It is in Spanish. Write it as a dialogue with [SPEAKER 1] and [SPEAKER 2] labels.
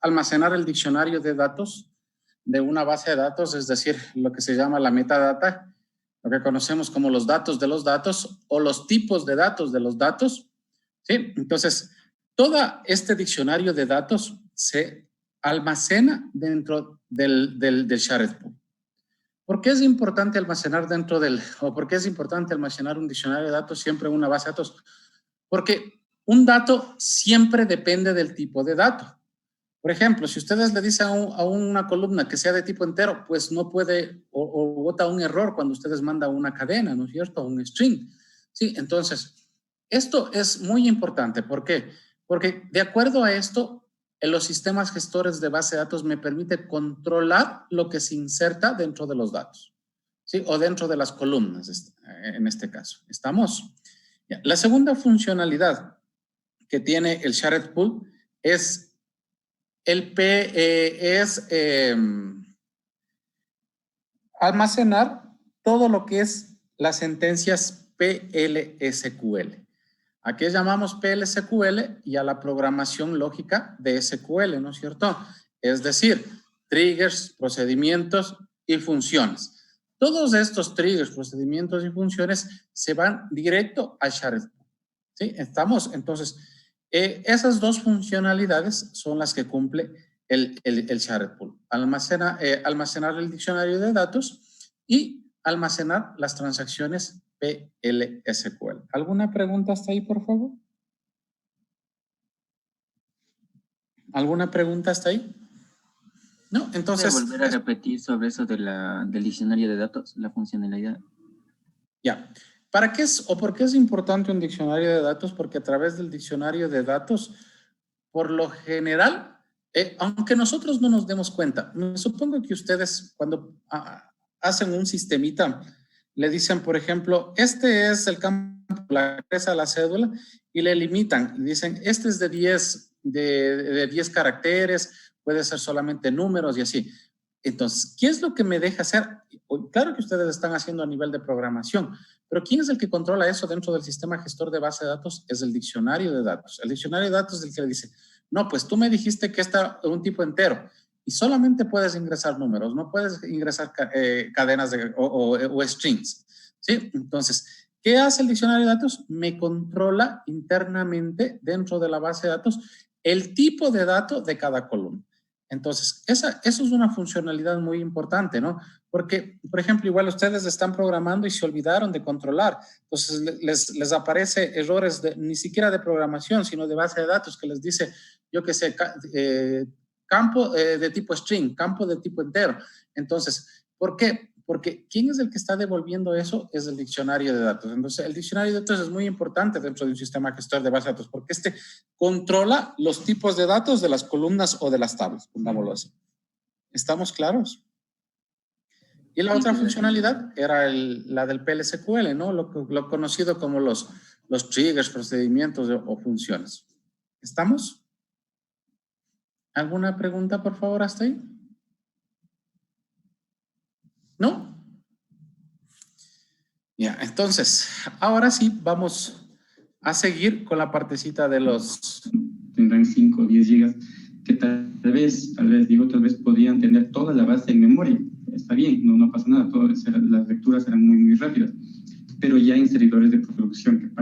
[SPEAKER 1] almacenar el diccionario de datos de una base de datos, es decir, lo que se llama la metadata, lo que conocemos como los datos de los datos o los tipos de los datos, ¿sí? Entonces, todo este diccionario de datos se almacena dentro del shared pool. ¿Por qué es importante almacenar por qué es importante almacenar un diccionario de datos siempre en una base de datos? Porque un dato siempre depende del tipo de dato. Por ejemplo, si ustedes le dicen a una columna que sea de tipo entero, pues no puede o bota un error cuando ustedes mandan una cadena, ¿no es cierto? Un string. Sí, entonces, esto es muy importante. ¿Por qué? Porque de acuerdo a esto, en los sistemas gestores de base de datos me permite controlar lo que se inserta dentro de los datos, ¿sí? O dentro de las columnas, en este caso. ¿Estamos? La segunda funcionalidad que tiene el shared pool es almacenar todo lo que es las sentencias PL/SQL. ¿A qué llamamos PL/SQL? Y a la programación lógica de SQL, ¿no es cierto? Es decir, triggers, procedimientos y funciones. Todos estos triggers, procedimientos y funciones se van directo a shared pool. ¿Sí? ¿Estamos? Entonces, esas dos funcionalidades son las que cumple el shared pool. Almacenar el diccionario de datos y almacenar las transacciones PL/SQL. ¿Alguna pregunta hasta ahí, por favor? ¿Alguna pregunta hasta ahí? No, entonces...
[SPEAKER 2] ¿Puede volver a repetir sobre eso del diccionario de datos, la funcionalidad?
[SPEAKER 1] Ya. ¿Para qué es o por qué es importante un diccionario de datos? Porque a través del diccionario de datos, por lo general, aunque nosotros no nos demos cuenta, me supongo que ustedes cuando hacen un sistemita, le dicen, por ejemplo, este es el campo, la empresa, la cédula, y le limitan, y dicen, este es de 10 caracteres, puede ser solamente números y así. Entonces, ¿qué es lo que me deja hacer? Claro que ustedes están haciendo a nivel de programación, pero ¿quién es el que controla eso dentro del sistema gestor de base de datos? Es el diccionario de datos. El diccionario de datos es el que le dice, no, pues tú me dijiste que está un tipo entero y solamente puedes ingresar números, no puedes ingresar cadenas o strings, ¿sí? Entonces, ¿qué hace el diccionario de datos? Me controla internamente dentro de la base de datos el tipo de dato de cada columna. Entonces, eso es una funcionalidad muy importante, ¿no? Porque, por ejemplo, igual ustedes están programando y se olvidaron de controlar. Entonces, les aparece errores ni siquiera de programación, sino de base de datos que les dice, yo qué sé, campo de tipo string, campo de tipo entero. Entonces, ¿por qué? Porque ¿quién es el que está devolviendo eso? Es el diccionario de datos. Entonces, el diccionario de datos es muy importante dentro de un sistema gestor de base de datos porque controla los tipos de datos de las columnas o de las tablas, pongámoslo así. ¿Estamos claros? Y la otra funcionalidad era la del PL/SQL, ¿no? Lo conocido como los triggers, procedimientos o funciones. ¿Estamos? ¿Alguna pregunta, por favor, hasta ahí? ¿No? Ya, entonces, ahora sí vamos a seguir con la partecita de los...
[SPEAKER 3] Tendrán 5 o 10 gigas que tal vez podrían tener toda la base en memoria. Está bien, no pasa nada, las lecturas serán muy rápidas. Pero ya en servidores de producción que pasan